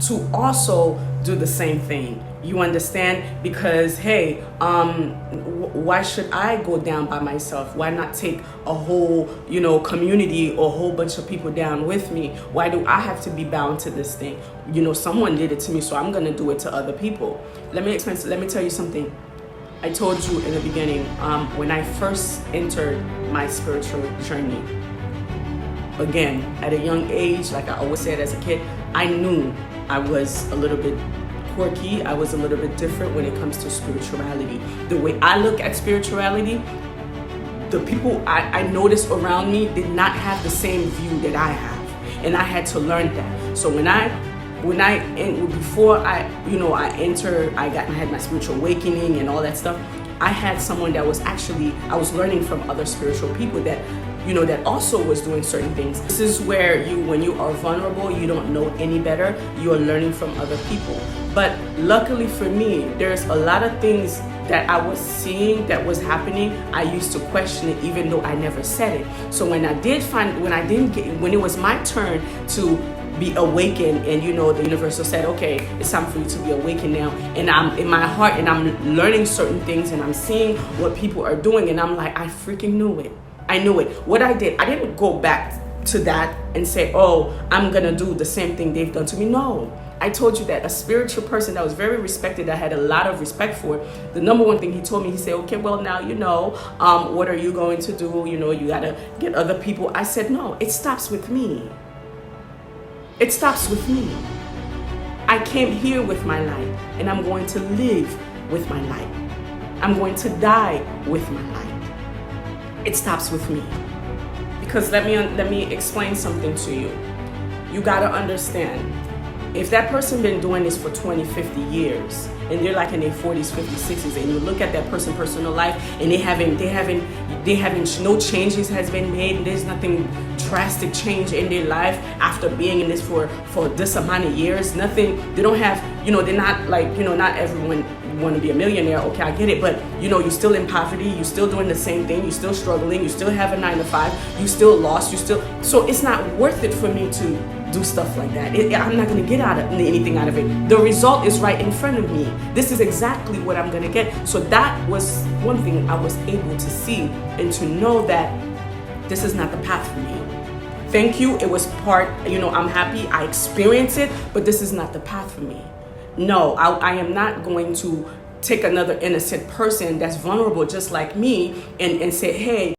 to also do the same thing. You understand? Because hey, why should I go down by myself? Why not take a whole, community or a whole bunch of people down with me? Why do I have to be bound to this thing? Someone did it to me, so I'm gonna do it to other people. Let me tell you something. I told you in the beginning, when I first entered my spiritual journey, again, at a young age, like I always said as a kid, I knew I was a little bit quirky. I was a little bit different when it comes to spirituality. The way I look at spirituality, the people I noticed around me did not have the same view that I have, and I had to learn that. So before I had my spiritual awakening and all that stuff, I had someone that was I was learning from other spiritual people that also was doing certain things. This is where when you are vulnerable, you don't know any better, you are learning from other people. But luckily for me, there's a lot of things that I was seeing that was happening. I used to question it even though I never said it. So when it was my turn to be awakened, and the universe said, okay, it's time for you to be awakened now, and I'm in my heart and I'm learning certain things and I'm seeing what people are doing, and I'm like, I freaking knew it. I knew it. What I didn't go back to that and say, oh, I'm gonna do the same thing they've done to me. No, I told you that a spiritual person that was very respected, I had a lot of respect for, the number one thing he told me, he said, okay, well now what are you going to do? You gotta get other people. I said, no, it stops with me. It stops with me. I came here with my light, and I'm going to live with my light. I'm going to die with my light. It stops with me. Because let me explain something to you. You gotta understand, if that person been doing this for 20, 50 years, and they're like in their 40s, 50s, 60s, and you look at that person's personal life, and they haven't no changes has been made, and there's nothing drastic change in their life after being in this for this amount of years, nothing, they don't have, they're not like, not everyone want to be a millionaire, okay, I get it, but you're still in poverty, you're still doing the same thing, you're still struggling, you still have a 9 to 5, you still lost, so it's not worth it for me to do stuff like that. I'm not going to get anything out of it. The result is right in front of me. This is exactly what I'm going to get. So that was one thing I was able to see and to know that this is not the path for me. Thank you. It was part, I'm happy I experienced it, but this is not the path for me. No, I am not going to take another innocent person that's vulnerable just like me and say, hey,